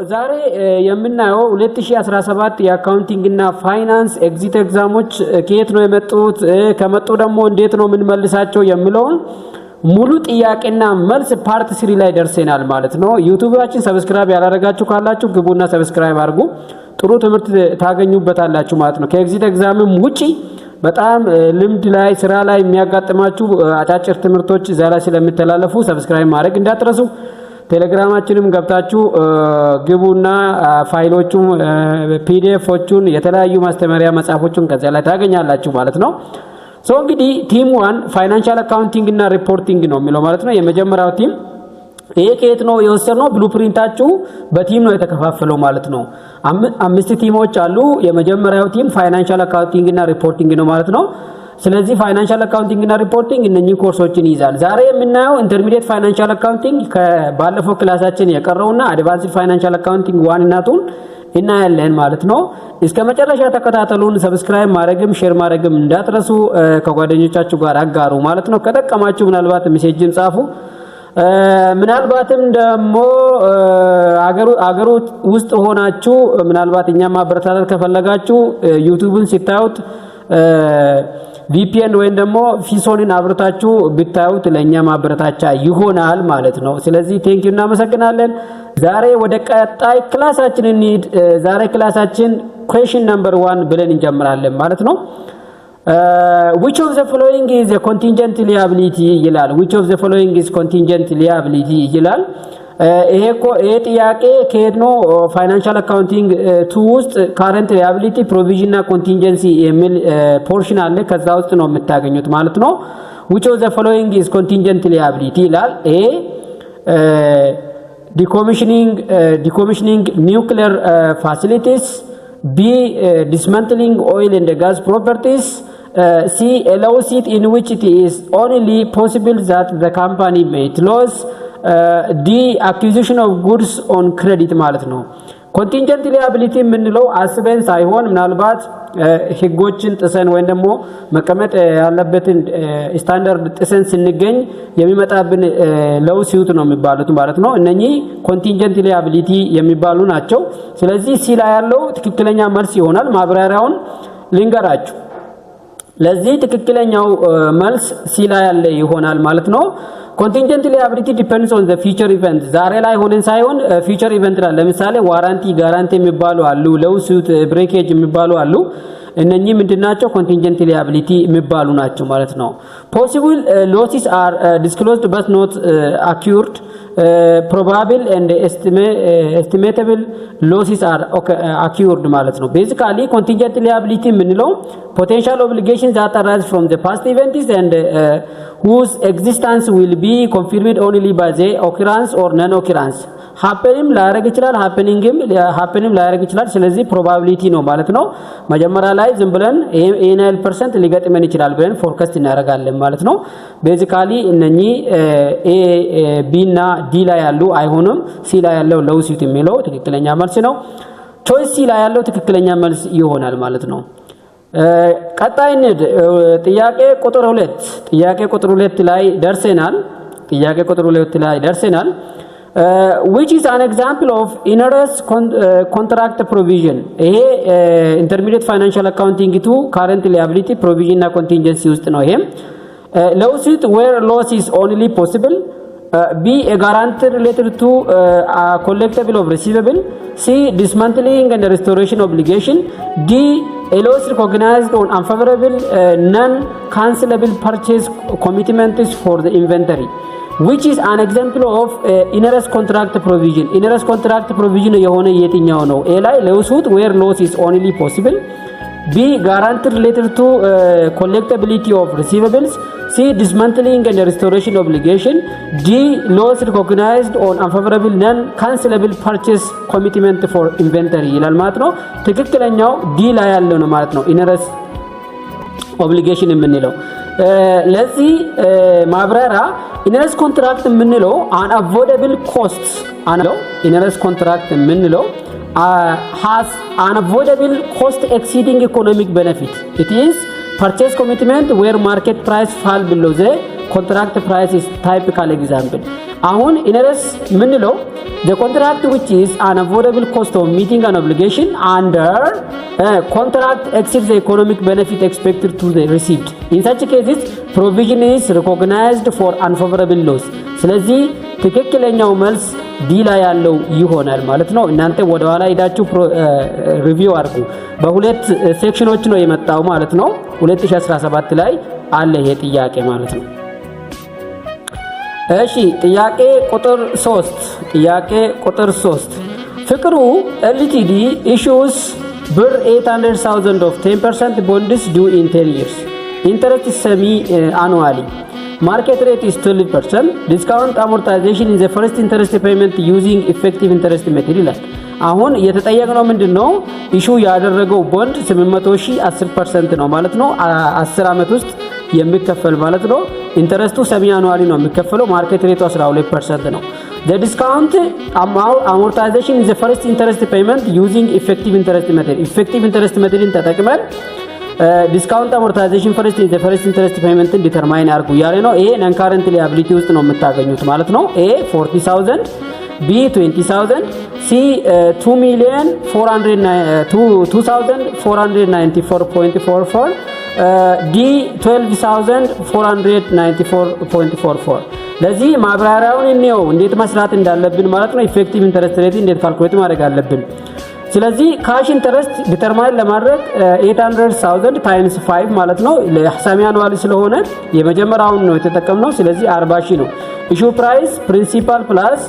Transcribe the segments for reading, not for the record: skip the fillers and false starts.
ዛሬ የምናየው 2017 የአካውንቲንግ እና ፋይናንስ ኤግዚት ኤግዛሞች ከየት ነው የመጡት ከመጡ ደግሞ እንዴት ነው የምንመልሳቸው የሚለውን ሙሉ ጥያቄና መልስ ፓርት 3 ላይ ደርሰናል ማለት ነው። ዩቲዩባችን ሰብስክራይብ ያላደረጋችሁ ካላችሁ ግቡና ሰብስክራይብ አድርጉ። ጥሩ ትምህርት ታገኙበታላችሁ ማለት ነው። ከኤግዚት ኤግዛምም ውጪ በጣም ልምድ ላይ ስራ ላይ የሚያጋጥማችሁ አጫጭር ትምህርቶች እዛ ላይ ስለሚተላለፉ ሰብስክራይብ ማድረግ እንዳትረሱ። ቴሌግራማችንም ገብታችሁ ግቡና ፋይሎቹን ፒዲኤፎቹን የተለያዩ ማስተማሪያ መጽሐፎችን ከዛ ላይ ታገኛላችሁ ማለት ነው። እንግዲህ ቲም 1 ፋይናንሻል አካውንቲንግ እና ሪፖርቲንግ ነው የሚለው ማለት ነው። የመጀመሪያው ቲም ይሄ ከየት ነው የወሰድነው? ብሉፕሪንታችሁ በቲም ነው የተከፋፈለው ማለት ነው። 5 ቲሞች አሉ። የመጀመሪያው ቲም ፋይናንሻል አካውንቲንግ እና ሪፖርቲንግ ነው ማለት ነው። ስለዚህ ፋይናንሻል አካውንቲንግ እና ሪፖርቲንግ እነኚህ ኮርሶችን ይይዛል። ዛሬ የምናየው ኢንተርሚዲየት ፋይናንሻል አካውንቲንግ ከባለፈው ክላሳችን የቀረውና አድቫንስድ ፋይናንሻል አካውንቲንግ 1 እና 2 እናያለን ማለት ነው። እስከ መጨረሻ ተከታተሉን። ሰብስክራይብ ማድረግም ሼር ማድረግም እንዳትረሱ። ከጓደኞቻችሁ ጋር አጋሩ ማለት ነው። ከጠቀማችሁ ምናልባት ሜሴጅን ጻፉ። ምናልባትም ደግሞ አገሩ ውስጥ ሆናችሁ ምናልባት እኛ ማበረታታት ከፈለጋችሁ ዩቲዩብን ሲታዩት ቪፒኤን ወይም ደግሞ ፊሶንን አብርታችሁ ብታዩት ለኛ ማበረታቻ ይሆናል ማለት ነው። ስለዚህ ቴንኪው እናመሰግናለን። ዛሬ ወደ ቀጣይ ክላሳችን እንሂድ። ዛሬ ክላሳችን ኩዌስችን ነምበር 1 ብለን እንጀምራለን ማለት ነው። which of the following is a contingent liability ይላል። which of the following is contingent liability ይላል። ይሄ ጥያቄ ከየት ነው? ፋይናንሻል አካውንቲንግ 2 ውስጥ ካረንት ሊያቢሊቲ ፕሮቪዥን እና ኮንቲንጀንሲ የሚል ፖርሽን አለ። ከዛ ውስጥ ነው የምታገኙት ማለት ነው። which of the following is contingent liability ይላል። ኤ decommissioning nuclear facilities, B dismantling oil and gas properties, C a lawsuit in which it is only possible that the company made loss, ዲ አኩዚሽን ኦፍ ጉድስ ኦን ክሬዲት ማለት ነው። ኮንቲንጀንት ሊያቢሊቲ የምንለው አስበን ሳይሆን ምናልባት ህጎችን ጥሰን ወይም ደግሞ መቀመጥ ያለበትን ስታንዳርድ ጥሰን ስንገኝ የሚመጣብን ለው ሲዩት ነው የሚባሉት ማለት ነው። እነኚህ ኮንቲንጀንት ሊያቢሊቲ የሚባሉ ናቸው። ስለዚህ ሲ ላይ ያለው ትክክለኛ መልስ ይሆናል። ማብራሪያውን ልንገራችሁ። ለዚህ ትክክለኛው መልስ ሲ ላይ ያለ ይሆናል ማለት ነው። contingent liability depends on the future event ዛሬ ላይ ሆነን ሳይሆን future event ላይ ለምሳሌ ዋራንቲ ጋራንቲ የሚባሉ አሉ፣ ሎውሱት ብሬኬጅ የሚባሉ አሉ። እነኚህ ምንድናቸው? contingent liability የሚባሉ ናቸው ማለት ነው። possible losses are disclosed but not occurred, probable and estimatable losses are occurred ማለት ነው። basically contingent liability የምንለው potential obligations that arise from the past events and whose existence will be confirmed only by the occurrence or non occurrence happening ላያረግ ይችላል፣ happening ላያረግ ይችላል። ስለዚህ probability ነው ማለት ነው። መጀመሪያ ላይ ዝም ብለን %ሊገጥመን ይችላል ብለን ፎርካስት እናደርጋለን ማለት ነው። basically እነኚህ ኤ ቢ እና ዲ ላይ ያሉ አይሆንም። ሲ ላይ ያለው ሎውሲት የሚለው ትክክለኛ መልስ ነው። ቾይስ ሲ ላይ ያለው ትክክለኛ መልስ ይሆናል ማለት ነው። ቀጣይነት ጥያቄ ቁጥር 2 ላይ ደርሰናል። which is an example of onerous contract provision ይሄ intermediate financial accounting to current liability provision እና contingency ውስጥ ነው። ይሄም lawsuit where loss is only possible, B a guarantee related to collectible of receivable, C dismantling and restoration obligation, D a loss recognized on unfavorable non-cancelable purchase commitments for the inventory. which is an example of onerous contract provision onerous contract provision የሆነ የትኛው ነው? A ላይ lawsuit where loss is only possible, B guarantee related to collectability of receivables, C dismantling and restoration obligation, D loss recognized on unfavorable non-cancelable purchase commitment for inventory ይላል ማለት ነው። ትክክለኛው ዲ ላይ ያለው ነው ማለት ነው። onerous obligation የምንለው ለዚህ ማብራሪያ ኢነረስ ኮንትራክት የምንለው unavoidable costs አንለው ኢነረስ ኮንትራክት የምንለው has unavoidable cost exceeding economic benefit. It is purchase commitment where market price fall below the contract price is typical example. አሁን ኢነረስ ምንለው the contract which is an avoidable cost of meeting an obligation under contract exceeds the economic benefit expected to the received. In such cases provision is recognized for unfavorable loss. ስለዚህ ትክክለኛው መልስ ዲ ላይ ያለው ይሆናል ማለት ነው። እናንተ ወደ ኋላ ሄዳችሁ ሪቪው አድርጉ። በሁለት ሴክሽኖች ነው የመጣው ማለት ነው። 2017 ላይ አለ ይሄ ጥያቄ ማለት ነው። እሺ ጥያቄ ቁጥር 3 ፍቅሩ ኤልቲዲ issues ብር 800,000 of 10% bonds due in 10 years. Interest semi annually. Market rate is 12%. Discount amortization in the first interest payment using effective interest method ይላል። አሁን የተጠየቅነው ምንድነው? ኢሹ ያደረገው ቦንድ 800,000 10% ነው ማለት ነው። 10 አመት ውስጥ የሚከፈል ማለት ነው። ኢንተረስቱ ሰሚ አኑዋሊ ነው የሚከፈለው። ማርኬት ሬቱ 12% ነው። the discount amortization is the first interest payment using effective interest method. effective interest methodን ተጠቅመን ዲስካውንት አሞርታይዜሽን ፈርስት ኢን ዘ ፈርስት ኢንተረስት ፔመንትን ዲተርማይን አድርጉ ያለ ነው። ይሄ ነን ካረንት ሊያቢሊቲ ውስጥ ነው የምታገኙት ማለት ነው። ኤ 40,000 ቢ 20,000 ሲ 2,494.44 ዲ 12,494.44 ለዚህ ማብራሪያውን እንየው እንዴት መስራት እንዳለብን ማለት ነው። ኢፌክቲቭ ኢንተረስት ሬት እንዴት ካልኩሌት ማድረግ አለብን። ስለዚህ ካሽ ኢንተረስት ዲተርማይን ለማድረግ 800,000 ታይምስ 5 ማለት ነው። ለሰሚ አኑዋሊ ስለሆነ የመጀመሪያውን ነው የተጠቀምነው። ስለዚህ 40,000 ነው። ኢሹ ፕራይስ ፕሪንሲፓል ፕላስ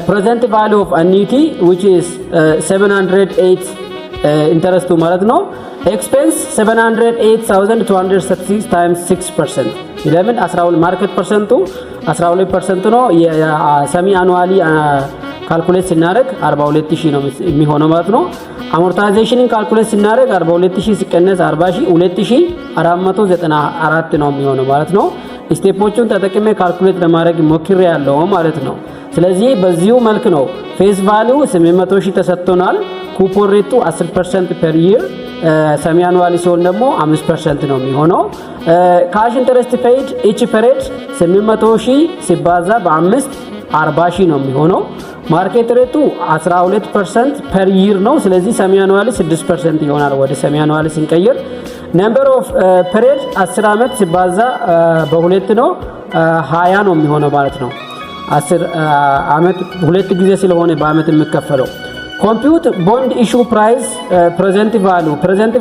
present value of annuity which is 708 ኢንተረስቱ ማለት ነው። ኤክስፔንስ 708,236 times 6% 12 ማርኬት ፐርሰንቱ 12% ነው። የሰሚ አኑዋሊ ካልኩሌት ስናደርግ 42,000 ነው የሚሆነው ማለት ነው። አሞርታይዜሽንን ካልኩሌት ስናደርግ 42,000 ሲቀነስ 40,000 2,494 ነው የሚሆነው ማለት ነው። ስቴፖቹን ተጠቅሜ ካልኩሌት ለማድረግ ሞክሬ ያለው ማለት ነው። ስለዚህ በዚሁ መልክ ነው ፌስ ቫልዩ 800,000 ተሰጥቶናል። ኩፖን ሬቱ 10% ፐር ይር ሰሚ አኑዋሊ ሲሆን ደግሞ 5% ነው የሚሆነው። ካሽ ኢንተረስት ፔይድ ኢች ፔሪድ 800,000 ሲባዛ በ5 40,000 ነው የሚሆነው። ማርኬት ሬቱ 12% ፐር ይር ነው። ስለዚህ ሰሚ አኑዋሊ 6% ይሆናል ወደ ሰሚ አኑዋሊ ስንቀይር። ነምበር ኦፍ ፔሪድ 10 አመት ሲባዛ በሁለት ነው 20 ነው የሚሆነው ማለት ነው። 10 አመት ሁለት ጊዜ ስለሆነ በአመት የሚከፈለው። ኮምፒውት ቦንድ ኢሹ ፕራይስ ፕሬዘንት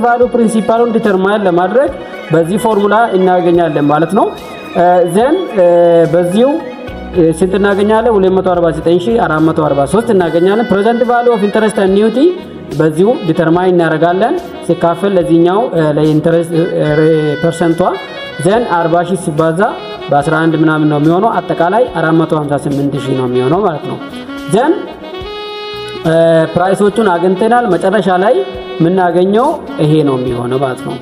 ቫልዩ ፕሪንሲፓሉን ዲተርማይን ለማድረግ በዚህ ፎርሙላ እናገኛለን ማለት ነው። ዘን በዚሁ ስንት እናገኛለን? 249,443 እናገኛለን። ፕሬዘንት ቫልዩ ኦፍ ኢንተረስት አኒዩቲ በዚሁ ዲተርማይን እናደርጋለን ሲካፈል ለዚህኛው ለኢንተረስት ፐርሰንቷ ዘን 40,000 ሲባዛ በ11 ምናምን ነው የሚሆነው። አጠቃላይ 458,000 ነው የሚሆነው ማለት ነው። ዘን ፕራይሶቹን አግኝተናል። መጨረሻ ላይ የምናገኘው ይሄ ነው የሚሆነው ማለት ነው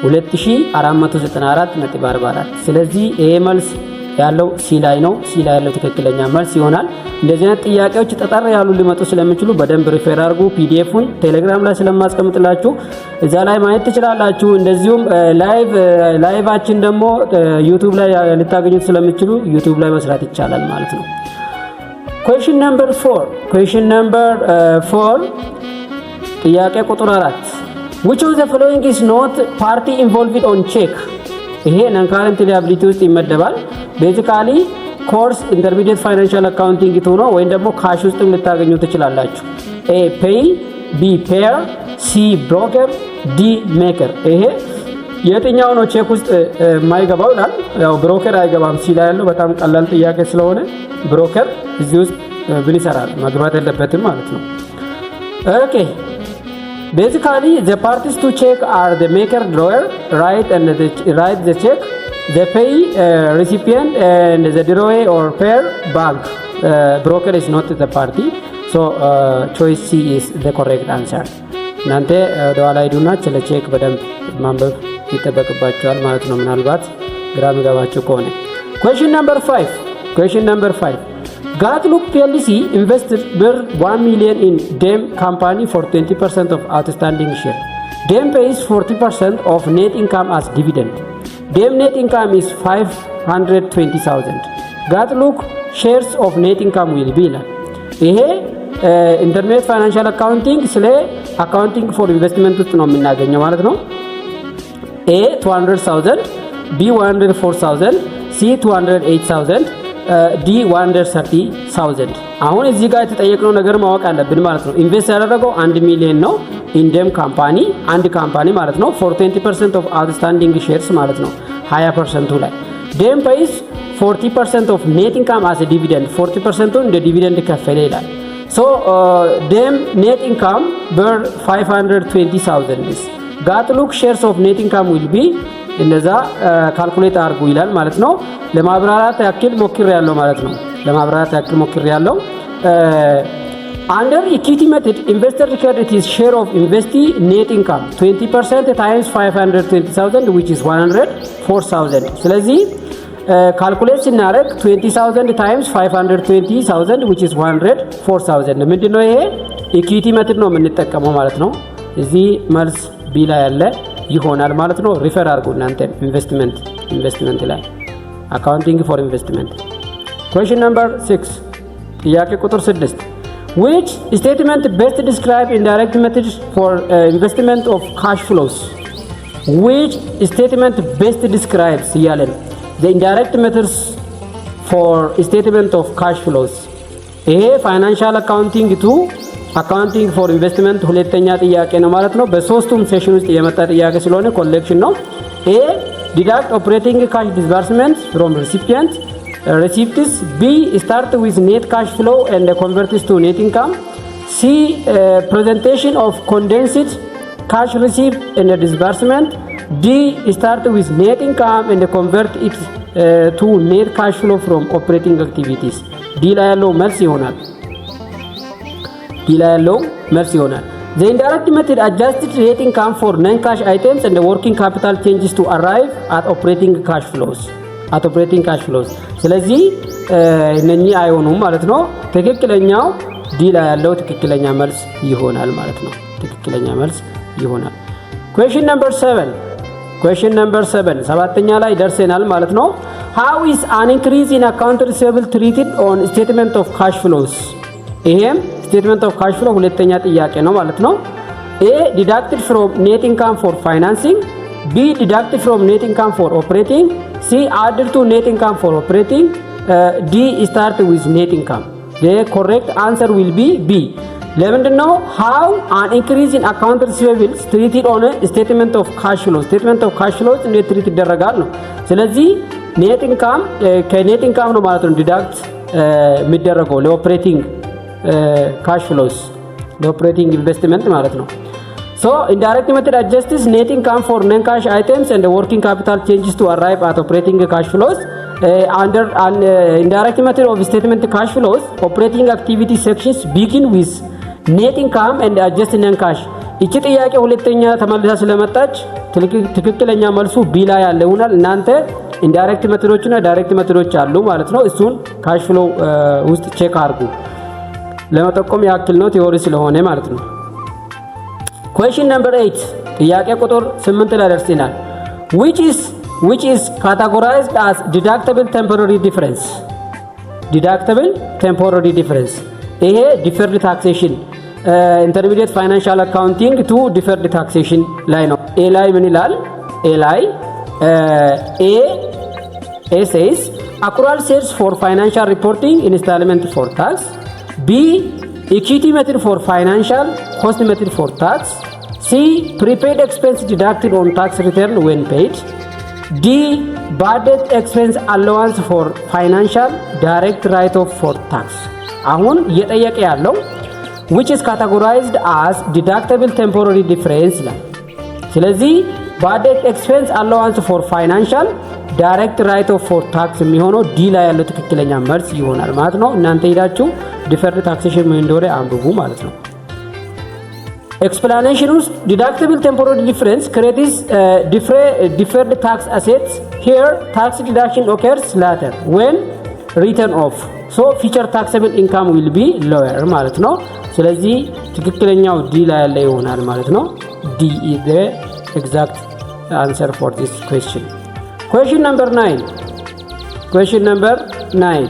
2494.44። ስለዚህ ይሄ መልስ ያለው ሲ ላይ ነው። ሲ ላይ ያለው ትክክለኛ መልስ ይሆናል። እንደዚህ አይነት ጥያቄዎች ጠጠር ያሉ ሊመጡ ስለሚችሉ በደንብ ሪፌር አድርጉ። ፒዲኤፉን ቴሌግራም ላይ ስለማስቀምጥላችሁ እዛ ላይ ማየት ትችላላችሁ። እንደዚሁም ላይቫችን ደግሞ ዩቲዩብ ላይ ልታገኙት ስለሚችሉ ዩቲዩብ ላይ መስራት ይቻላል ማለት ነው። question number 4 ጥያቄ ቁጥር 4 which of the following is not party involved on check? ይሄ ነን ካረንት ሊያቢሊቲ ውስጥ ይመደባል። ቤዚካሊ ኮርስ ኢንተርሚዲየት ፋይናንሻል አካውንቲንግ ሆኖ ወይም ደግሞ ካሽ ውስጥ ልታገኙ ትችላላችሁ። ኤ ፔይ፣ ቢ ፔየር፣ ሲ ብሮከር፣ ዲ ሜከር። ይሄ የትኛው ነው ቼክ ውስጥ የማይገባው ይላል። ያው ብሮከር አይገባም። ሲ ላይ ያለው በጣም ቀላል ጥያቄ ስለሆነ ብሮከር እዚህ ውስጥ ብል ይሰራል መግባት የለበትም ማለት ነው። ኦኬ basically the parties to check are the maker drawer write the check, the pay recipient and the drawer or payer bank. Broker is not the party, so choice C is the correct answer. እናንተ ወደኋላ ሄዱና ስለ ቼክ በደንብ ማንበብ ይጠበቅባቸዋል ማለት ነው። ምናልባት ግራ የሚገባችሁ ከሆነ question number 5 Gatluk PLC invested 1 million in DEM company for 20% of outstanding share. DEM pays 40% of net income as dividend. DEM net income is 520,000. ጋት ሉክ ሼርስ ኦፍ ኔት ኢንካም ዊል ቢ ይላል። ይሄ ኢንተርሚዲየት ፋይናንሻል አካውንቲንግ ስለ አካውንቲንግ ፎር ኢንቨስትመንት ውስጥ ነው የምናገኘው ማለት ነው። ኤ 200,000 ቢ 104,000 ሲ 208,000 ዲ 130,000። አሁን እዚህ ጋር የተጠየቅነው ነገር ማወቅ አለብን ማለት ነው። ኢንቨስት ያደረገው 1 ሚሊዮን ነው ኢንደም ካምፓኒ አንድ ካምፓኒ ማለት ነው for 20% of outstanding shares ማለት ነው 20% ላይ ደም ፔይስ 40% of net income as a dividend 40% እንደ ዲቪደንድ ከፈለ ይላል። so them net income were 520,000 got look shares of net income will be እነዛ ካልኩሌት አድርጉ ይላል ማለት ነው። ለማብራራት ያክል ሞክሬያለሁ ማለት ነው። ለማብራራት ያክል ሞክሬያለሁ። under equity method investor recorded his share of investee net income 20% times 520,000 which is 104,000 ስለዚህ ካልኩሌት ስናደርግ 20,000 times 520,000 which is 104,000 ምንድነው ይሄ ኢኩዊቲ ሜተድ ነው የምንጠቀመው ማለት ነው። እዚህ መልስ ቢ ላይ ያለ ይሆናል ማለት ነው። ሪፈር አድርጉ እናንተ ኢንቨስትመንት ላይ አካውንቲንግ ፎር ኢንቨስትመንት። question number 6 ጥያቄ ቁጥር 6 which statement best describe indirect methods for investment of cash flows which statement best describes ያለን the indirect methods for statement of cash flows ይሄ ፋይናንሻል አካውንቲንግ ቱ አካውንቲንግ ፎር ኢንቨስትመንት ሁለተኛ ጥያቄ ነው ማለት ነው። በሶስቱም ሴሽን ውስጥ የመጣ ጥያቄ ስለሆነ ኮሌክሽን ነው። ኤ ዲዳክት ኦፕሬቲንግ ካሽ ዲስባርስመንት ፍሮም ሪሲፒየንት receipts. B start with net cash flow and convert it to net income. C presentation of condensed cash receipt and disbursement. D start with net income and convert it to net cash flow from operating activities. D ላይ ያለው መልስ ይሆናል። The indirect method adjusted net income for non-cash items and the working capital changes to arrive at operating cash flows. ስለዚህ እነኚህ አይሆኑም ማለት ነው። ትክክለኛው ዲ ላይ ያለው ትክክለኛ መልስ ይሆናል ማለት ነው። question number 7 ሰባተኛ ላይ ደርሰናል ማለት ነው። how is an increase in account receivable treated on statement of cash flows? ይሄም statement of cash flow ሁለተኛ ጥያቄ ነው ማለት ነው። A deducted from net income for financing. B deducted from net income for operating. C added to net income for operating. D start with net income. The correct answer will be B. ለምንድን ነው how an increase in account receivables treated on a statement of cash flow እንዴት ትሪት ይደረጋል ነው። ስለዚህ net income ከኔት ኢንካም ነው ማለት ነው ዲዳክት የሚደረገው ለኦፕሬቲንግ cash flows ለኦፕሬቲንግ ኢንቨስትመንት ማለት ነው። So indirect method adjusts net income for non-cash items and the working capital changes to arrive at operating cash flows. Under an indirect method of statement cash flows, operating activity sections begin with net income and adjust non-cash. እቺ ጥያቄ ሁለተኛ ተመልሳ ስለመጣች ትክክለኛ መልሱ ቢ ላይ ያለ ይሆናል። እናንተ ኢንዳይሬክት ሜተዶች እና ዳይሬክት ሜተዶች አሉ ማለት ነው። እሱን ካሽ ፍሎ ውስጥ ቼክ አድርጉ። ለመጠቆም ያክል ነው ቲዮሪ ስለሆነ ማለት ነው። question number 8 ጥያቄ ቁጥር 8 ላይ ደርሰናል። which is categorized as deductible temporary difference ይሄ deferred taxation intermediate financial accounting to deferred taxation ላይ ነው። ኤ ላይ ምን ይላል? ኤ ላይ A says accrual sales for financial reporting installment for tax. B equity method for financial, cost method for tax. C prepaid expense deducted on tax return when paid. D budget expense allowance for financial, direct write-off for tax. አሁን እየጠየቀ ያለው which is categorized as deductible temporary difference ላይ። ስለዚህ budget expense allowance for financial, direct write-off for tax የሚሆነው ዲ ላይ ያለው ትክክለኛ መልስ ይሆናል ማለት ነው። እናንተ ሄዳችሁ deferred taxation ምን እንደሆነ አንብቡ ማለት ነው። explanation ውስጥ deductible temporary difference creates deferred tax assets. Here tax deduction occurs later when written off, so future taxable income will be lower ማለት ነው። ስለዚህ ትክክለኛው ዲ ላይ ያለ ይሆናል ማለት ነው። D is the exact answer for this question. question number 9 9.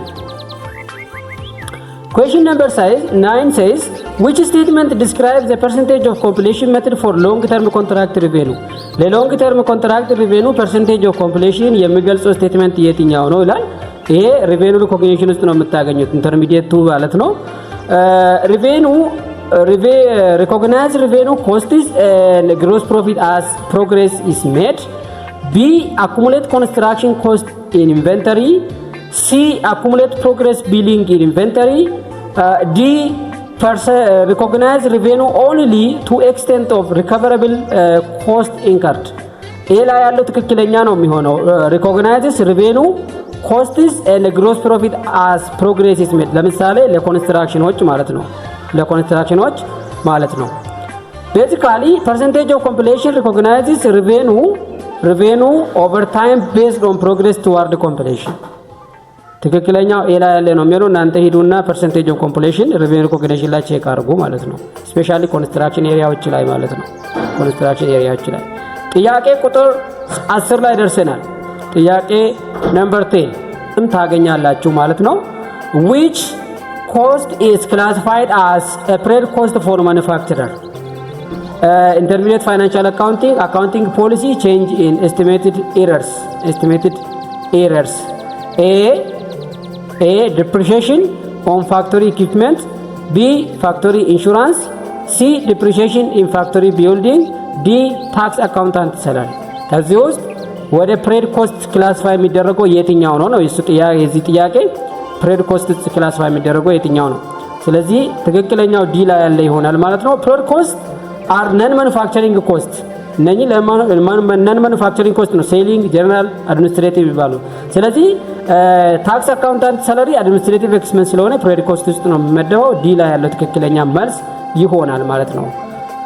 Question number 9 says, which statement describes the percentage of completion method for long-term contract revenue? ለሎንግ-ተርም ኮንትራክት ሪቬኑ ፐርሰንቴጅ ኦፍ ኮምፕሊሽን የሚገልጸው ስቴትመንት የትኛው ነው ይላል። ይሄ ሪቬኑ ሪኮግኒሽን ውስጥ ነው የምታገኙት፣ ኢንተርሚዲየት 2 ማለት ነው። recognize revenue costs and gross profit as progress is made. B, accumulate construction cost in inventory. C, accumulate progress billing in inventory. D, recognize revenue only to extent of recoverable cost incurred. ይሄ ላይ ያለው ትክክለኛ ነው የሚሆነው recognizes revenue costs and gross profit as progress is made። ለምሳሌ ለኮንስትራክሽኖች ማለት ነው። basically percentage of completion recognizes revenue over time based on progress toward completion። ትክክለኛው ኤላ ያለ ነው የሚለው እናንተ ሂዱና percentage of completion revenue recognition ላይ ቼክ አድርጉ ማለት ነው። ስፔሻሊ ኮንስትራክሽን ኤሪያዎች ላይ ማለት ነው። ኮንስትራክሽን ኤሪያዎች ላይ ጥያቄ ቁጥር 10 ላይ ደርሰናል። ጥያቄ ነምበር 10 ታገኛላችሁ ማለት ነው። which cost is classified as a paid cost for manufacturer? Intermediate financial accounting policy change in estimated errors. A, depreciation on factory equipment. B, factory insurance. C, depreciation in factory building. D, tax accountant salary። ከዚህ ውስጥ ወደ ፕሬድ ኮስት ክላሲፋይ የሚደረገው የትኛው ነው? የዚህ ጥያቄ ፕሬድ ኮስት ክላሲፋይ የሚደረገው የትኛው ነው? ስለዚህ ትክክለኛው ዲ ላይ ያለ ይሆናል ማለት ነው። ፕሬድ ኮስት አር ነን ማኑፋክቸሪንግ ኮስት። እነኚህ ነን ማኑፋክቸሪንግ ኮስት ነው፣ ሴሊንግ፣ ጀነራል፣ አድሚኒስትሬቲቭ ይባሉ። ስለዚህ ታክስ አካውንታንት ሰለሪ አድሚኒስትሬቲቭ ኤክስፔንስ ስለሆነ ፕሬድ ኮስት ውስጥ ነው የሚመደበው። ዲ ላይ ያለው ትክክለኛ መልስ ይሆናል ማለት ነው።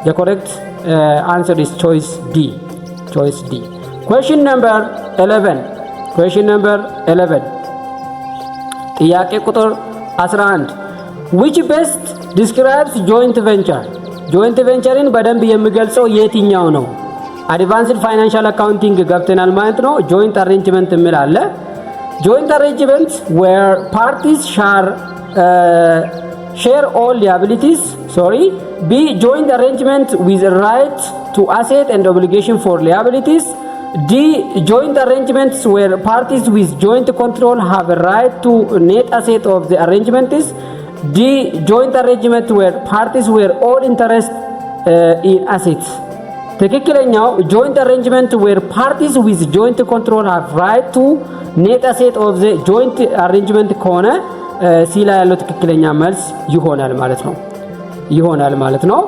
the correct answer is choice D. Question number 11 ጥያቄ ቁጥር 11 which best describes joint ventureን በደንብ የሚገልጸው የትኛው ነው? አድቫንስድ ፋይናንሻል አካውንቲንግ ገብተናል ማለት ነው። ጆይንት አሬንጅመንት የሚል አለ። joint arrangement where parties share all liabilities. B, joint arrangement with right to asset and obligation for liabilities. D, joint arrangements where parties with joint control have a right to net asset of the arrangements. D, joint arrangement where parties were all interest in assets. ትክክለኛው joint arrangement where parties with joint control have right to net asset of the joint arrangement ከሆነ ሲ ላይ ያለው ትክክለኛ መልስ ይሆናል ማለት ነው።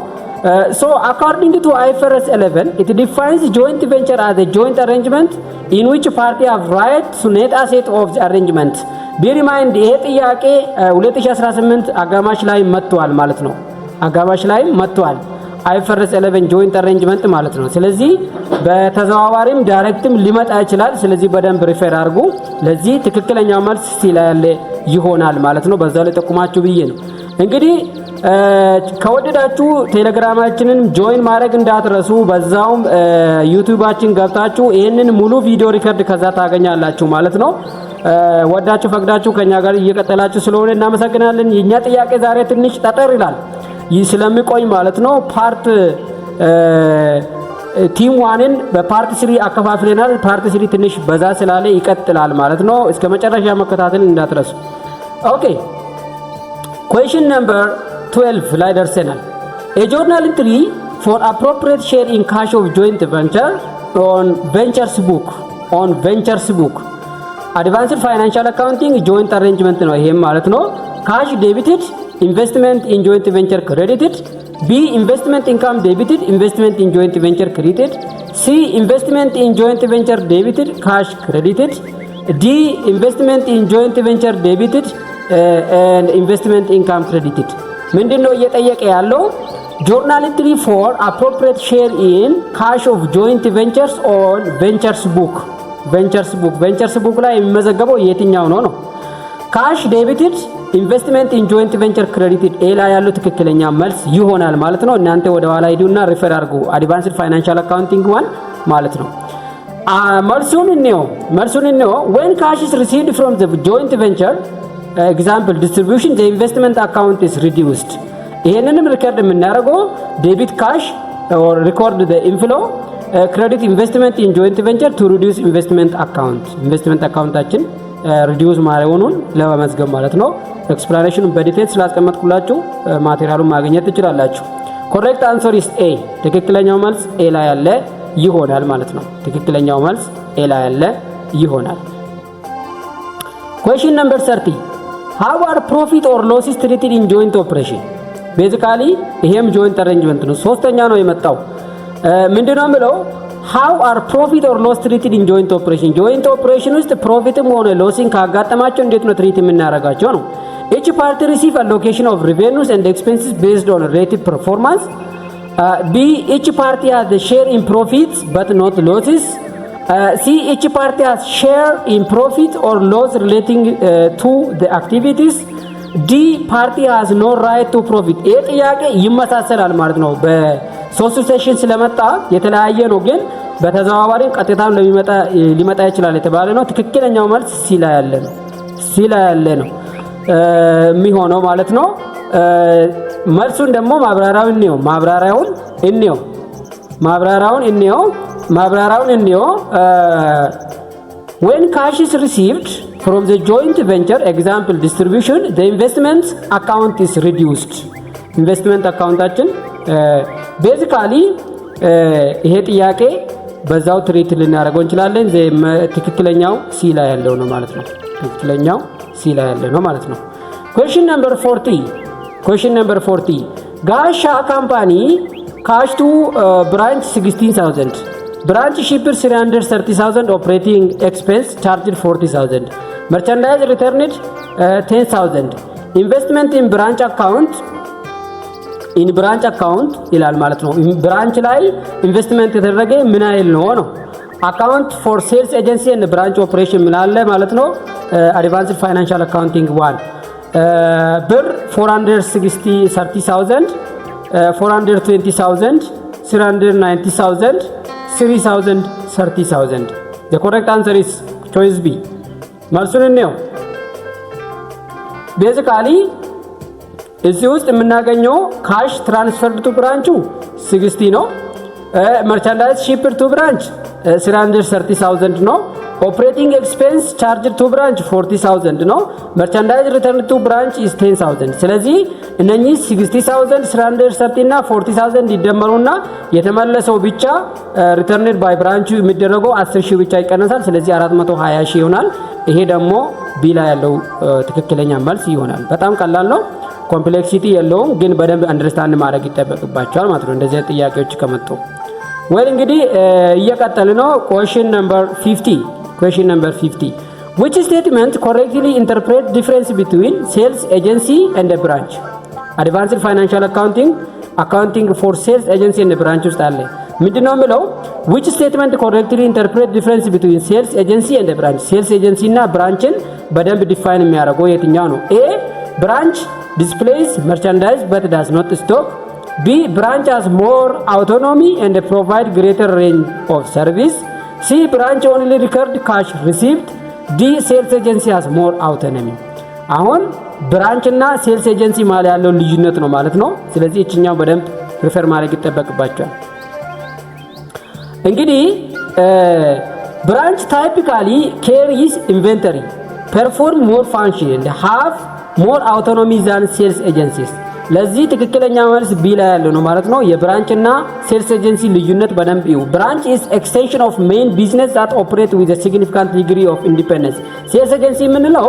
So according to IFRS 11, it defines joint venture as a joint arrangement in which party have right to net asset of the arrangement. Bear in mind ይሄ ጥያቄ 2018 አጋማሽ ላይ መጥቷል ማለት ነው። IFRS 11 joint arrangement ማለት ነው። ስለዚህ በተዘዋዋሪም ዳይሬክትም ሊመጣ ይችላል። ስለዚህ በደንብ ሪፈር አድርጉ። ለዚህ ትክክለኛው መልስ ሲ ላይ ያለ ይሆናል ማለት ነው። በዛው ላይ ተቁማችሁ ብዬ ነው። እንግዲህ ከወደዳችሁ ቴሌግራማችንን ጆይን ማድረግ እንዳትረሱ። በዛውም ዩቲዩባችን ገብታችሁ ይሄንን ሙሉ ቪዲዮ ሪከርድ ከዛ ታገኛላችሁ ማለት ነው። ወዳችሁ ፈቅዳችሁ ከኛ ጋር እየቀጠላችሁ ስለሆነ እናመሰግናለን። የኛ ጥያቄ ዛሬ ትንሽ ጠጠር ይላል ስለሚቆይ ማለት ነው። ፓርት ቲም 1ን በፓርት 3 አከፋፍለናል። ፓርት 3 ትንሽ በዛ ስላለ ይቀጥላል ማለት ነው። እስከ መጨረሻ መከታተል እንዳትረሱ። ኦኬ question number 12 ላይ ደርሰናል። a journal entry for appropriate share in cash of joint venture on ventures book advanced financial accounting joint arrangement ነው ይሄም ማለት ነው። cash debited, investment in joint venture credited. B, investment income debited, investment in joint venture credited. C, investment in joint venture debited, cash credited. D, investment in joint venture debited and investment income credited. ምንድነው እየጠየቀ ያለው? journal entry for appropriate share in cash of joint ventures on ventures book ላይ የሚመዘገበው የትኛው ነው? cash debited, investment in joint venture credited ኤ ላይ ያለው ትክክለኛ መልስ ይሆናል ማለት ነው። እናንተ ወደ ኋላ ሂዱና ሪፈር አድርጉ። advanced financial accounting 1 ማለት ነው። መልሱን እንየው when cash is received from the joint venture example distribution the investment account is reduced ይሄንንም ሪከርድ የምናደርገው ዴቢት ካሽ or record the inflow credit investment in joint venture to reduce investment አካውንታችን ሪዲዩስ ማድረጉን ለመመዝገብ ማለት ነው። ኤክስፕላኔሽኑን በዲቴል ስላስቀመጥኩላችሁ ማቴሪያሉን ማግኘት ትችላላችሁ። ኮሬክት አንሰር ኢስ ኤ ትክክለኛው መልስ ኤ ላይ ያለ ይሆናል ማለት ነው። ትክክለኛው መልስ ኤ ላይ ያለ ይሆናል። question number 30 how are profit or losses treated in joint operation ቤዚካሊ ይሄም ጆይንት አሬንጅመንት ነው። ሶስተኛ ነው የመጣው ምንድነው የሚለው how are profit or loss treated in joint operation joint operation ውስጥ ፕሮፊትም ሆነ ሎሲን ካጋጠማቸው እንዴት ነው ትሪት የምናደርጋቸው ነው። each party receive allocation of revenues and expenses based on relative performance. B each party has a share in profits but not losses. C each party has share in profit or loss relating to the activities. ዲ ፓርቲ ሃዝ ኖ ራይት ቱ ፕሮፊት። ይሄ ጥያቄ ይመሳሰላል ማለት ነው። በሶስቱ ሴሽን ስለመጣ የተለያየ ነው፣ ግን በተዘዋዋሪም ቀጥታም ሊመጣ ይችላል የተባለ ነው። ትክክለኛው መልስ ሲ ላይ ያለ ነው የሚሆነው ማለት ነው። መልሱን ደግሞ ማብራሪያውን እንየው when cash is received from the joint venture example distribution the investment account is reduced investment አካውንታችን basically ይሄ ጥያቄ በዛው ትሪት ልናደርገው እንችላለን። ትክክለኛው ሲ ላይ ያለው ነው ማለት ነው። question number 40 ጋሻ ካምፓኒ cash to branch 16000 branch shipper 330,000 operating expense charged 40,000 merchandise returned 10,000 investment in branch account ይላል ማለት ነው። ብራንች ላይ ኢንቨስትመንት የተደረገ ምን አይል ነው account for sales agency and branch operation ምን አለ ማለት ነው። advanced financial accounting 1 ብር 430,000 420,000 390,000 3,000 30,000 the correct answer is choice B መልሱን ነው። basically እዚህ ውስጥ የምናገኘው ካሽ ትራንስፈርድ ቱ ብራንቹ 60 ነው። መርቻንዳይዝ ሺፕድ ቱ ብራንች 330,000 ነው። ኦፕሬቲንግ ኤክስፔንስ ቻርጅድ ቱ ብራንች 40,000 ነው። መርቻንዳይዝ ሪተርን ቱ ብራንች is 10,000። ስለዚህ እነኚህ 60,000 330 እና 40,000 ይደመሩና የተመለሰው ብቻ ሪተርንድ ባይ ብራንቹ የሚደረገው 10,000 ብቻ ይቀነሳል። ስለዚህ 420,000 ይሆናል። ይሄ ደግሞ ቢ ላይ ያለው ትክክለኛ መልስ ይሆናል። በጣም ቀላል ነው። ኮምፕሌክሲቲ የለውም፣ ግን በደንብ አንደርስታንድ ማድረግ ይጠበቅባቸዋል ማለት ነው እንደዚህ ጥያቄዎች ከመጡ። well እንግዲህ እየቀጠለ ነው። question number 50 which statement correctly interpret difference between sales agency and a branch advanced financial accounting for sales agency and a branch ውስጥ አለ። ምንድነው የሚለው which statement correctly interpret difference between sales agency and a branch sales agency እና ብራንችን በደንብ ዲፋይን የሚያደርገው የትኛው ነው? A branch displays merchandise but does not stock. B branch has more autonomy and provide greater range of service. C branch only record cash received. D sales agency has more autonomy. አሁን ብራንች እና ሴልስ ኤጀንሲ ማለት ያለው ልዩነት ነው ማለት ነው። ስለዚህ እቺኛው በደንብ ሪፈር ማድረግ ይጠበቅባቸዋል። እንግዲህ ብራንች typically carries inventory, perform more function and have more autonomy than sales agencies. ለዚህ ትክክለኛ መልስ ቢ ላይ ያለው ነው ማለት ነው። የብራንች እና ሴልስ ኤጀንሲ ልዩነት በደንብ ይው። ብራንች is extension of main business that operate with a significant degree of independence. ሴልስ ኤጀንሲ የምንለው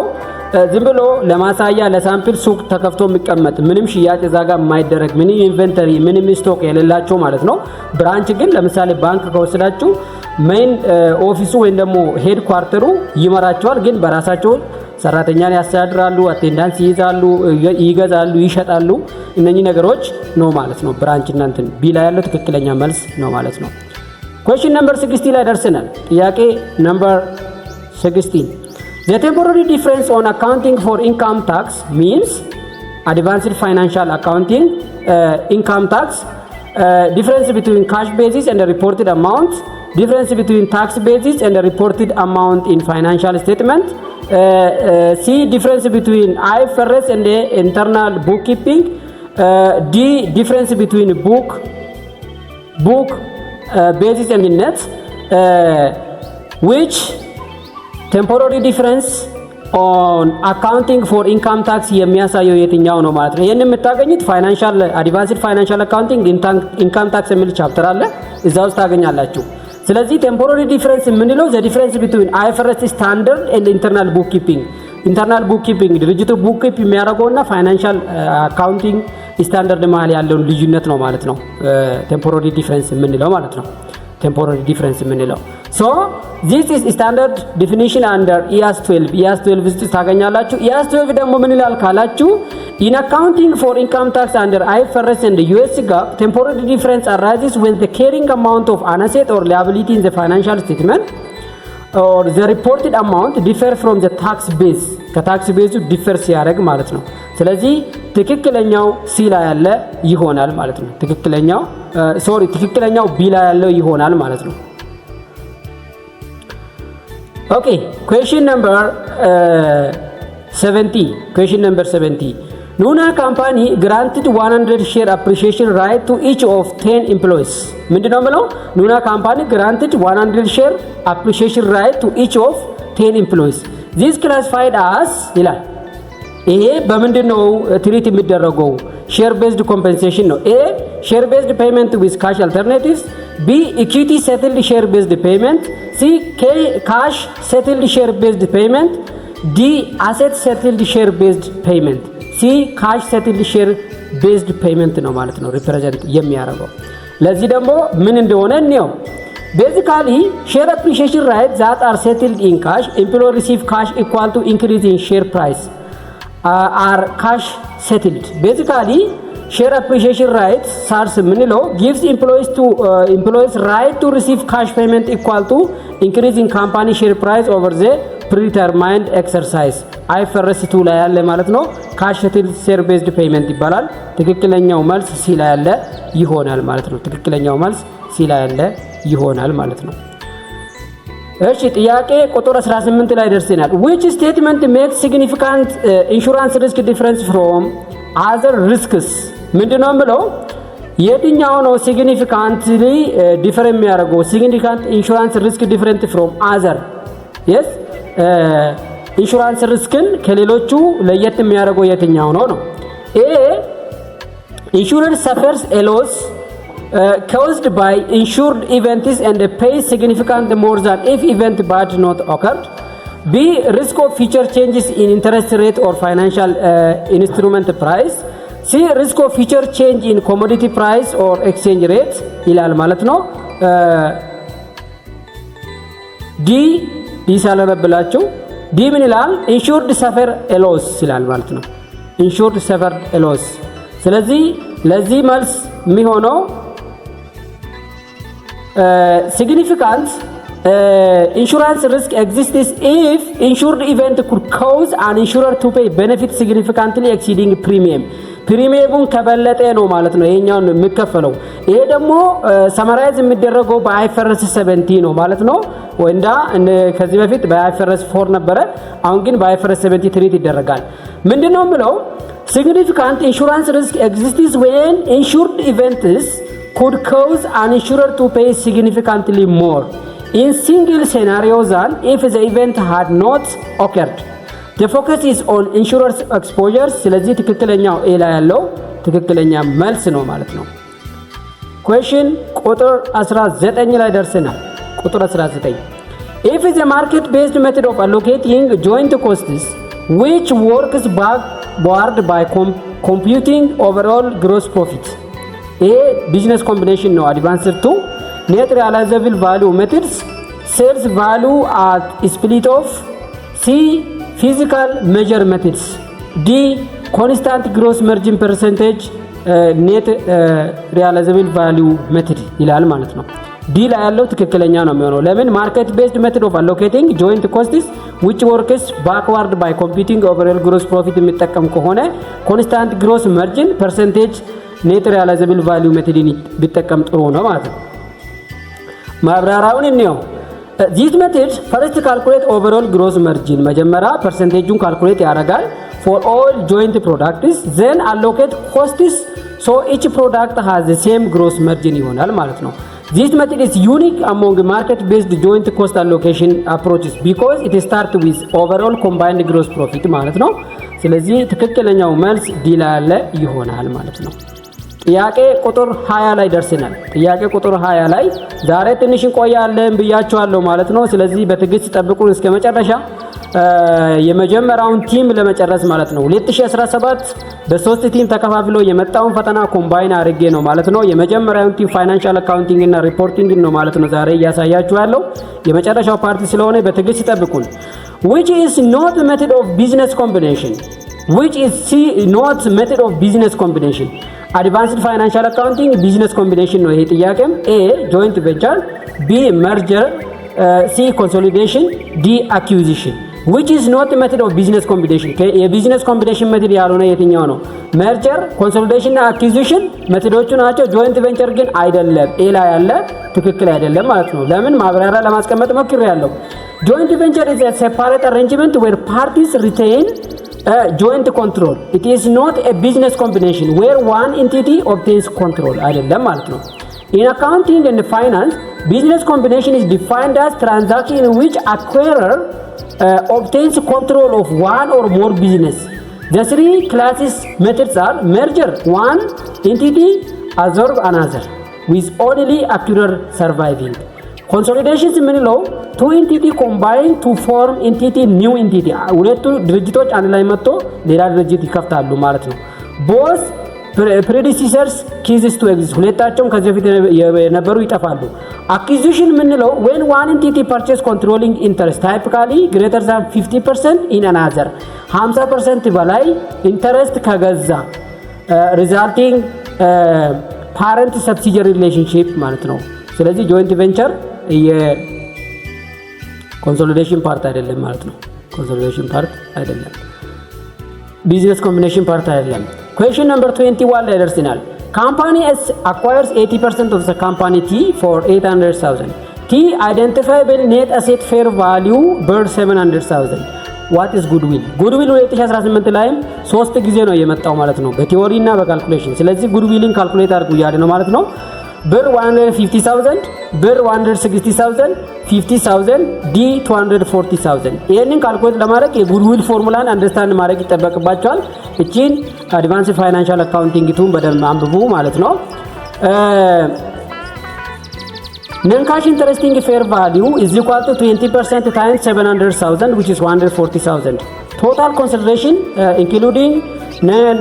ዝም ብሎ ለማሳያ ለሳምፕል ሱቅ ተከፍቶ የሚቀመጥ ምንም ሽያጭ እዛ ጋር የማይደረግ ምንም ኢንቨንተሪ ምንም ስቶክ የሌላቸው ማለት ነው። ብራንች ግን ለምሳሌ ባንክ ከወሰዳችሁ ሜን ኦፊሱ ወይም ደግሞ ሄድ ኳርተሩ ይመራቸዋል፣ ግን በራሳቸው ሰራተኛን ያስተዳድራሉ፣ አቴንዳንስ ይይዛሉ፣ ይገዛሉ፣ ይሸጣሉ። እነኚህ ነገሮች ነው ማለት ነው ብራንች እና እንትን ቢ ላይ ያለው ትክክለኛ መልስ ነው ማለት ነው። question number 60 ላይ ደርሰናል። ጥያቄ number 16 the temporary difference on accounting for income tax means advanced financial accounting income tax difference between cash basis and the reported amount difference between tax basis and the reported amount in financial statement. C, difference between IFRS and the internal bookkeeping. D, difference between book basis and net. Which temporary difference on accounting for income tax የሚያሳየው የትኛው ነው ማለት ነው። ይሄን የምታገኙት ፋይናንሻል አድቫንስድ ፋይናንሻል አካውንቲንግ ኢንካም ታክስ የሚል ቻፕተር አለ፣ እዛ ውስጥ ታገኛላችሁ። ስለዚህ ቴምፖራሪ ዲፈረንስ የምንለው ዘ ዲፈረንስ ቢትዊን አይኤፍአርኤስ ስታንዳርድ ኤንድ ኢንተርናል ቡክኪፒንግ ድርጅቱ ቡክኪፕ የሚያደርገውና ፋይናንሻል አካውንቲንግ ስታንዳርድ መሀል ያለውን ልዩነት ነው ማለት ነው ቴምፖራሪ ዲፈረንስ የምንለው ማለት ነው። ቴምፖራሪ ዲፈረንስ የምንለው ሶ this is standard definition under EAS 12 ውስጥ ታገኛላችሁ። EAS 12 ደግሞ ምን ይላል ካላችሁ in accounting for income tax under IFRS and the US GAAP temporary difference arises when the carrying amount of an asset or liability in the financial statement or the reported amount differ from the tax base ከታክስ ቤዙ ዲፈር ሲያደርግ ማለት ነው። ስለዚህ ትክክለኛው ሲ ላይ ያለ ይሆናል ማለት ነው። ትክክለኛው ቢ ላይ ያለው ይሆናል ማለት ነው። Okay, question number 70. Nuna company granted 100 share appreciation right to each of 10 employees. ምንድነው ማለት? Nuna company granted 100 share appreciation right to each of 10 employees. This classified as ይላል። ይሄ በምንድነው ትሪት የሚደረገው? share based compensation ነው። A, share based payment with cash alternatives. B, equity settled share based payment. C, cash settled share based payment. D, asset settled share based payment. C, cash settled share based payment ነው ማለት ነው ሪፕሬዘንት የሚያደርገው። ለዚህ ደግሞ ምን እንደሆነ ነው basically share appreciation rights that are settled in cash, employee receive cash equal to increase in share price are cash settled. Basically share appreciation rights SARS ምንለው gives employees right to receive cash payment equal to increase in company share price over the predetermined exercise. IFRS 2 ላይ ያለ ማለት ነው cash settled share based payment ይባላል። ትክክለኛው መልስ ሲ ላይ ያለ ይሆናል ማለት ነው። ትክክለኛው መልስ ሲ ላይ ያለ ይሆናል ማለት ነው። እሺ ጥያቄ ቁጥር 18 ላይ ደርሰናል። which statement makes significant insurance risk difference from other risks? ምንድነው ብለው የትኛው ነው significantly different የሚያደርገው significant insurance risk different from other? yes ኢንሹራንስ ሪስክን ከሌሎቹ ለየት የሚያደርገው የትኛው ነው? A, insured suffers a loss caused by insured events and pays significant more than if event bad not occurred. B, risk of future changes in interest rate or financial instrument price. C, risk of future change in commodity price or exchange rate ይላል ማለት ነው። D ይሳለበላችሁ ዲ ምን ይላል? ኢንሹርድ ሰፈር ኤሎስ ይላል ማለት ነው። ኢንሹርድ ሰፈር ኤሎስ። ስለዚህ ለዚህ መልስ የሚሆነው ሲግኒፊካንት ኢንሹራንስ ሪስክ ኤግዚስትስ ኢፍ ኢንሹርድ ኢቨንት ኩድ ኮዝ አን ኢንሹረር ቱ ፔይ ቤኔፊት ሲግኒፊካንትሊ ኤክሲዲንግ ፕሪሚየም ፕሪሚየሙን ከበለጠ ነው ማለት ነው ይሄኛው የሚከፈለው። ይሄ ደግሞ ሰመራይዝ የሚደረገው በአይፈረስ 70 ነው ማለት ነው። ወንዳ ከዚህ በፊት በአይፈረስ 4 ነበረ፣ አሁን ግን በአይፈረስ 70 ትሪት ይደረጋል። ምንድነው ብለው significant insurance risk exists when insured events could cause an insurer to pay significantly more in single scenario than if the event had not occurred. The focus is on insurers exposures. ስለዚህ ትክክለኛው ኤ ላይ ያለው ትክክለኛ መልስ ነው ማለት ነው። question ቁጥር 19 ላይ ደርሰናል። ቁጥር 19 if the market based method of allocating joint costs which works backward by computing overall gross profit. A, business combination ነው advanced to net realizable value methods, sales value at split off. C, physical measure methods. D, constant gross margin percentage net realizable value method ይላል ማለት ነው። ዲ ላይ ያለው ትክክለኛ ነው የሚሆነው። ለምን ማርኬት ቤዝድ ሜተድ ኦፍ አሎኬቲንግ ጆይንት ኮስትስ which works backward by computing overall gross profit የሚጠቀም ከሆነ ኮንስታንት ግሮስ ማርጂን ፐርሰንቴጅ ኔት ሪያላይዘብል ቫልዩ ሜተድን ቢጠቀም ጥሩ ነው ማለት ነው። ማብራሪያውን እንየው። This method first calculate overall gross margin መጀመሪያ ፐርሰንቴጁን ካልኩሌት ያደርጋል for all joint products, then allocate costs so each product has the same gross margin ይሆናል ማለት ነው። This method is unique among market-based joint cost allocation approaches because it starts with overall combined gross profit ማለት ነው። ስለዚህ ትክክለኛው መልስ ዲ ላይ ያለ ይሆናል ማለት ነው። ጥያቄ ቁጥር 20 ላይ ደርሰናል። ጥያቄ ቁጥር 20 ላይ ዛሬ ትንሽ እንቆያለን ብያችኋለሁ ማለት ነው። ስለዚህ በትዕግስት ጠብቁን እስከ መጨረሻ የመጀመሪያውን ቲም ለመጨረስ ማለት ነው። 2017 በሶስት ቲም ተከፋፍሎ የመጣውን ፈተና ኮምባይን አድርጌ ነው ማለት ነው። የመጀመሪያውን ቲም ፋይናንሻል አካውንቲንግ እና ሪፖርቲንግ ነው ማለት ነው ዛሬ እያሳያችሁ ያለው። የመጨረሻው ፓርቲ ስለሆነ በትዕግስት ጠብቁን። which is not method of business combination which is not method of business combination advanced financial accounting business combination ነው ይሄ ጥያቄም። A joint venture, B merger, C consolidation, D acquisition. which is not method of business combination የቢዝነስ ኮምቢኔሽን ሜተድ ያልሆነ የትኛው ነው? merger, consolidation እና acquisition ሜተዶቹ ናቸው። joint venture ግን አይደለም። ኤ ላይ ያለ ትክክል አይደለም ማለት ነው። ለምን ማብራሪያ ለማስቀመጥ ሞክሬያለሁ። joint venture is a separate arrangement where parties retain joint control. It is not a business combination where one entity obtains control አይደለም ማለት ነው። In accounting and finance, business combination is defined as transaction in which acquirer obtains control of one or more business. The three classes methods are merger, one entity absorb another, with only acquirer surviving. Consolidations የምንለው two entity combine to form entity new entity ሁለቱ ድርጅቶች አንድ ላይ መጥቶ ሌላ ድርጅት ይከፍታሉ ማለት ነው። both predecessors cease to exist ሁለታቸውም ከዚህ በፊት የነበሩ ይጠፋሉ። acquisition የምንለው when one entity purchase controlling interest typically greater than 50% in another 50% በላይ ኢንተረስት ከገዛ resulting parent subsidiary relationship ማለት ነው። ስለዚህ joint venture የኮንሶሊዴሽን ፓርት አይደለም ማለት ነው። ኮንሶሊዴሽን ፓርት አይደለም። ቢዝነስ ኮምቢኔሽን ፓርት አይደለም። question number 21 ላይ ደርሰናል። company S acquires 80% of the company T for 800,000. T identifiable net asset fair value bird 700,000. what is goodwill? goodwill 2018 ላይም 3 ጊዜ ነው የመጣው ማለት ነው በቲዮሪ እና በካልኩሌሽን። ስለዚህ goodwillን ካልኩሌት አድርጉ ያለ ነው ማለት ነው። ብር 150,000 ብር 160,000 50,000 ዲ 240,000 ይሄንን ካልኩሌት ለማድረግ የጉድዊል ፎርሙላን አንደርስታንድ ማድረግ ይጠበቅባቸዋል። እቺን አድቫንስ ፋይናንሻል አካውንቲንግ ቱን በደንብ አንብቡ ማለት ነው። non cash interesting fair value is equal to 20% times 700,000 which is 140,000. total consideration including non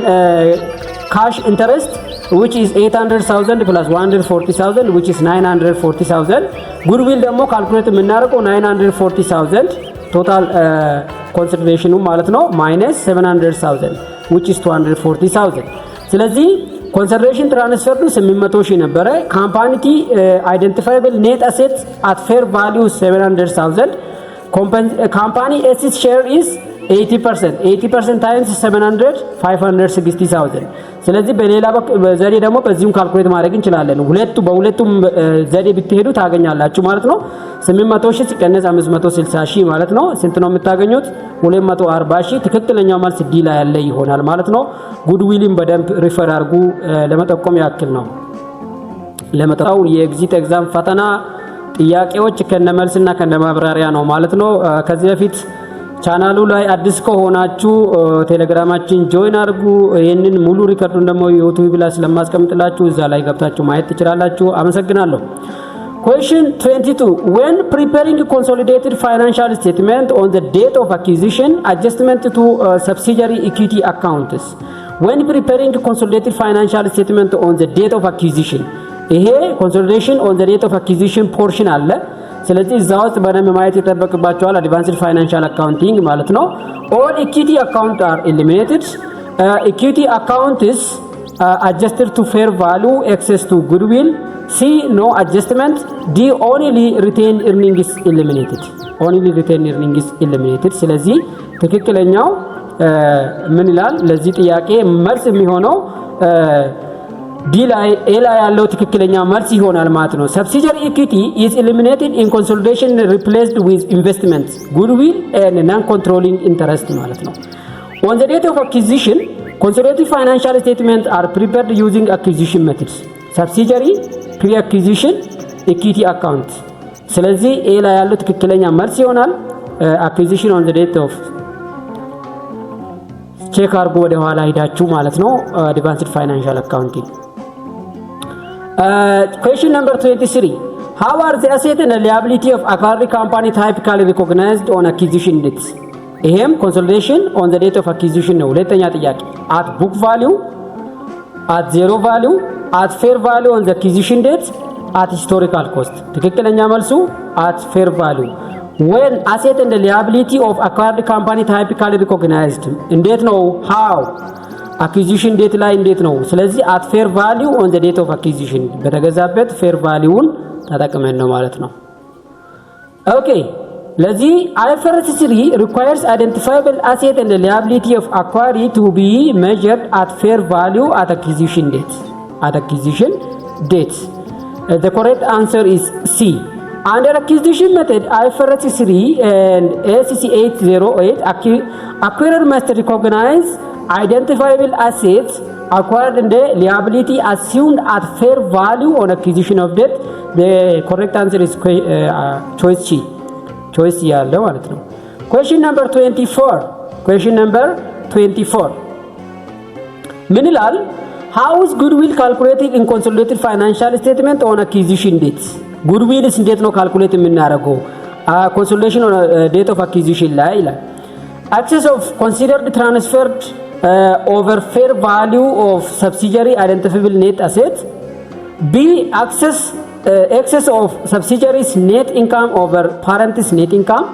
cash interest which is 800,000 plus 140,000 which is 940,000. goodwill ደግሞ ካልኩሌት የምናደርገው 940,000 ቶታል ኮንሲደሬሽኑ ማለት ነው minus 700,000 which is 240,000። ስለዚህ ኮንሲደሬሽን ትራንስፈር 800,000 ነበረ። ካምፓኒቲ አይደንቲፋይብል ኔት አሴትስ at fair value 700,000 ካምፓኒ ኤስስ ሼር is 80% times 700 560,000። ስለዚህ በሌላ ዘዴ ደግሞ በዚህም ካልኩሌት ማድረግ እንችላለን። በሁለቱም ዘዴ ብትሄዱ ታገኛላችሁ ማለት ነው። 800,000 ሲቀነስ 560,000 ማለት ነው። ስንት ነው የምታገኙት? 240,000። ትክክለኛው መልስ ዲ ላይ ያለ ይሆናል ማለት ነው። ጉድዊልን በደንብ ሪፈር አድርጉ ለመጠቆም ያክል ነው። ለመጣው የኤግዚት ኤግዛም ፈተና ጥያቄዎች ከነመልስና ከነማብራሪያ ነው ማለት ነው። ከዚህ በፊት ቻናሉ ላይ አዲስ ከሆናችሁ ቴሌግራማችን ጆይን አድርጉ። ይሄንን ሙሉ ሪከርዱን ደግሞ ዩቲዩብ ላይ ስለማስቀምጥላችሁ እዛ ላይ ገብታችሁ ማየት ትችላላችሁ። አመሰግናለሁ። question 22 when preparing consolidated financial statement on the date of acquisition adjustment to subsidiary equity accounts when preparing consolidated financial statement on the date of acquisition ይሄ consolidation on the date of acquisition portion አለ። ስለዚህ እዛው ውስጥ በደንብ ማየት ይጠበቅባቸዋል። አድቫንስድ ፋይናንሻል አካውንቲንግ ማለት ነው። all equity accounts are eliminated. equity account is adjusted to fair value excess to goodwill. C no adjustment. D only retained earnings is eliminated. only retained earnings is eliminated. ስለዚህ ትክክለኛው ምን ይላል? ለዚህ ጥያቄ መልስ የሚሆነው ዲ ላይ ኤ ላይ ያለው ትክክለኛ መልስ ይሆናል ማለት ነው። subsidiary equity is eliminated in consolidation replaced with investments goodwill and non-controlling interest ማለት ነው። on the date of acquisition consolidated financial statements are prepared using acquisition methods subsidiary pre-acquisition equity account ስለዚህ ኤ ላይ ያለው ትክክለኛ መልስ ይሆናል። acquisition on the date of ቼክ አርጎ ወደ ኋላ ሄዳችሁ ማለት ነው advanced financial accounting question number 23 how are the asset and liability of acquired company typically recognized on acquisition date ይሄም consolidation on the date of acquisition ነው ሁለተኛ ጥያቄ at book value at zero value at fair value on the acquisition date at historical cost ትክክለኛ መልሱ at fair value when asset and liability of acquired company typically recognized እንዴት ነው how acquisition date ላይ እንዴት ነው ስለዚህ at fair value on the date of acquisition በተገዛበት fair value ተጠቅመን ነው ማለት ነው okay ለዚህ IFRS 3 requires identifiable asset and liability of acquired to be measured at fair value at acquisition date the correct answer is C under acquisition method IFRS 3 and ASC 808 acquirer must recognize identifiable assets acquired and the liability assumed at fair value on acquisition of debt the correct answer is choice ያለው ማለት ነው question number 24 ምን ይላል how is goodwill calculated in consolidated financial statement on acquisition date goodwill እንዴት ነው ካልኩሌት የምናደርገው consolidation on date of acquisition ላይ ይላል excess of considered transferred over fair value of subsidiary identifiable net asset B excess of subsidiaries net income over parent's net income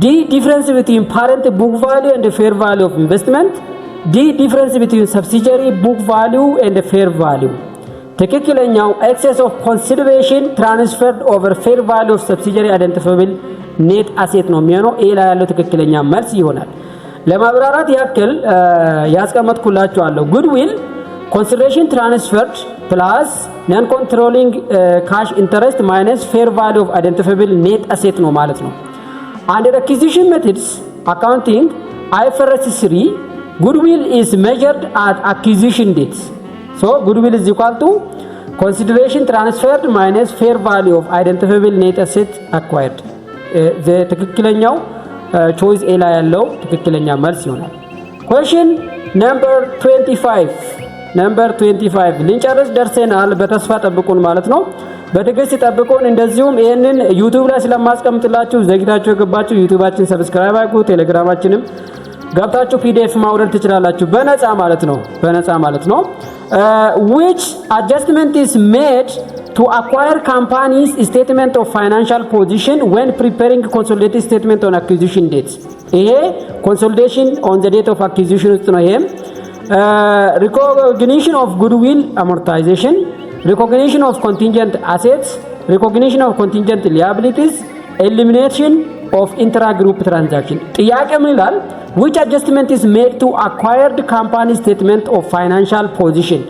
D difference between parent book value and the fair value of investment D difference between subsidiary book value and the fair value ትክክለኛው excess of consideration transferred over fair value of subsidiary identifiable net asset ነው የሚሆነው ኤ ላይ ያለው ትክክለኛ መልስ ይሆናል ለማብራራት ያክል ያስቀመጥኩላችኋለሁ goodwill consideration transferred plus non controlling cash interest minus fair value of identifiable net asset ነው ማለት ነው under acquisition methods accounting IFRS 3 goodwill is measured at acquisition date so goodwill is equal to consideration transferred minus fair value of identifiable net asset acquired the ትክክለኛው choice A ላይ ያለው ትክክለኛ መልስ ይሆናል question number 25 ልንጨርስ ደርሰናል በተስፋ ጠብቁን ማለት ነው በትዕግስት ጠብቁን እንደዚሁም ይሄንን YouTube ላይ ስለማስቀምጥላችሁ ዘግይታችሁ የገባችሁ YouTubeአችን ሰብስክራይብ አድርጉ ቴሌግራማችንም ገብታችሁ PDF ማውረድ ትችላላችሁ በነፃ ማለት ነው which adjustment is made to acquire companies statement of financial position when preparing consolidated statement on acquisition date ይሄ consolidation on the date of acquisition ውስጥ ነው ይሄም recognition of goodwill amortization recognition of contingent assets recognition of contingent liabilities elimination of intra-group transaction ጥያቄ ምን ይላል which adjustment is made to acquired company statement of financial position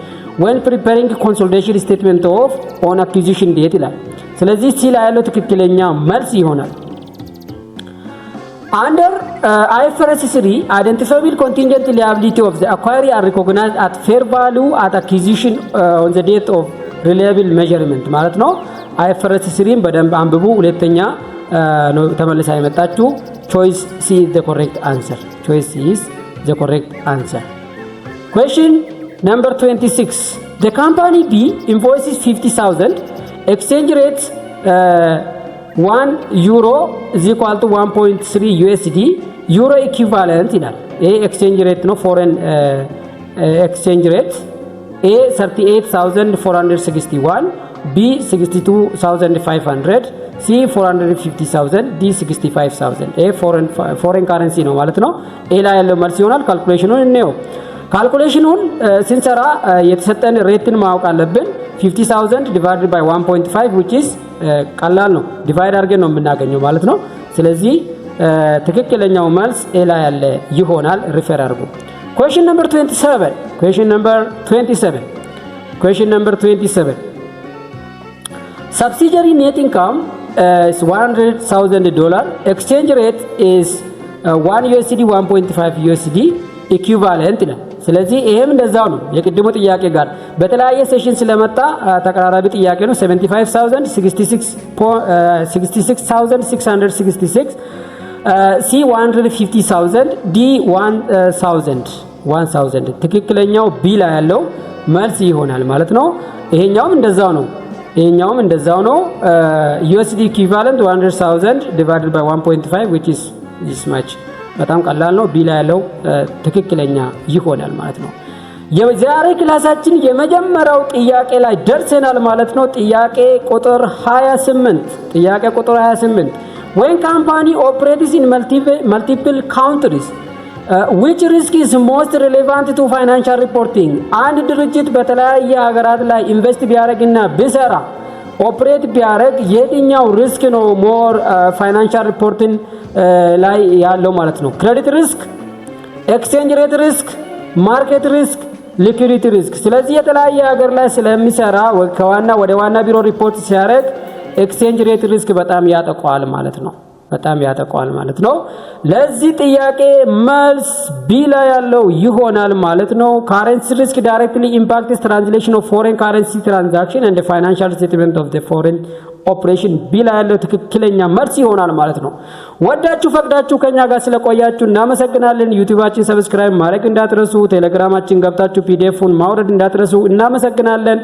when preparing consolidation statement of on acquisition date ይላል ስለዚህ ሲ ላይ ያለው ትክክለኛ መልስ ይሆናል under IFRS 3 identifiable contingent liability of the acquirer are recognized at fair value at acquisition on the date of reliable measurement ማለት ነው IFRS 3 በደንብ አንብቡ ሁለተኛ ነው ተመልሳ የመጣችሁ choice C is the correct answer question number 26 the company B invoices 50,000 exchange rate 1 euro is equal to 1.3 USD euro equivalent ይላል A exchange rate ነው foreign exchange rate A 38,461 B 62,500 C 450,000 D 65,000 A foreign currency ነው ማለት ነው A ላይ ያለው መልስ ይሆናል ካልኩሌሽኑን እንየው ካልኩሌሽኑን ስንሰራ የተሰጠን ሬትን ማወቅ አለብን 50,000 divided by 1.5 which is ቀላል ነው ዲቫይድ አድርገን ነው የምናገኘው ማለት ነው ስለዚህ ትክክለኛው መልስ ኤ ላይ ያለ ይሆናል ሪፈር አድርጉ question number 27 Question number 27. Subsidiary net income is $100,000. Exchange rate is 1 USD 1.5 USD equivalent ነው። ስለዚህ ይሄም እንደዛው ነው የቅድሙ ጥያቄ ጋር በተለያየ ሴሽን ስለመጣ ተቀራራቢ ጥያቄ ነው። 75000 66666 C 150000 D 1000 ትክክለኛው ቢ ላይ ያለው መልስ ይሆናል ማለት ነው። ይሄኛውም እንደዛው ነው USD equivalent 100000 divided by 1.5 which is this much በጣም ቀላል ነው። ቢ ላይ ያለው ትክክለኛ ይሆናል ማለት ነው። የዛሬ ክላሳችን የመጀመሪያው ጥያቄ ላይ ደርሰናል ማለት ነው። ጥያቄ ቁጥር 28 when company operates in multiple countries which risk is most relevant to financial reporting አንድ ድርጅት በተለያየ ሀገራት ላይ ኢንቨስት ቢያደርግና ቢሰራ ኦፕሬት ቢያደርግ የትኛው ሪስክ ነው ሞር ፋይናንሻል ሪፖርቲንግ ላይ ያለው ማለት ነው? ክሬዲት ሪስክ፣ ኤክስቼንጅ ሬት ሪስክ፣ ማርኬት ሪስክ፣ ሊኩዊዲቲ ሪስክ። ስለዚህ የተለያየ ሀገር ላይ ስለሚሰራ ከዋና ወደ ዋና ቢሮ ሪፖርት ሲያደርግ ኤክስቼንጅ ሬት ሪስክ በጣም ያጠቃዋል ማለት ነው። ለዚህ ጥያቄ መልስ ቢ ላይ ያለው ይሆናል ማለት ነው። ካረንሲ ሪስክ ዳይሬክትሊ ኢምፓክትስ ትራንስሌሽን ኦፍ ፎሬን ካረንሲ ትራንዛክሽን ኤንድ ፋይናንሻል ስቴትመንት ኦፍ ዘ ፎሬን ኦፕሬሽን ቢ ላይ ያለው ትክክለኛ መልስ ይሆናል ማለት ነው። ወዳችሁ ፈቅዳችሁ ከኛ ጋር ስለቆያችሁ እናመሰግናለን። ዩቲዩባችን ሰብስክራይብ ማድረግ እንዳትረሱ፣ ቴሌግራማችን ገብታችሁ ፒዲኤፉን ማውረድ እንዳትረሱ። እናመሰግናለን።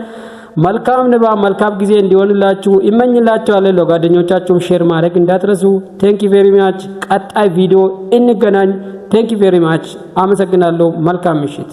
መልካም ንባብ መልካም ጊዜ እንዲሆንላችሁ እመኝላችኋለሁ። ለጓደኞቻችሁም ሼር ማድረግ እንዳትረሱ። ቴንክ ዩ ቬሪ ማች። ቀጣይ ቪዲዮ እንገናኝ። ቴንክ ዩ ቬሪ ማች። አመሰግናለሁ። መልካም ምሽት።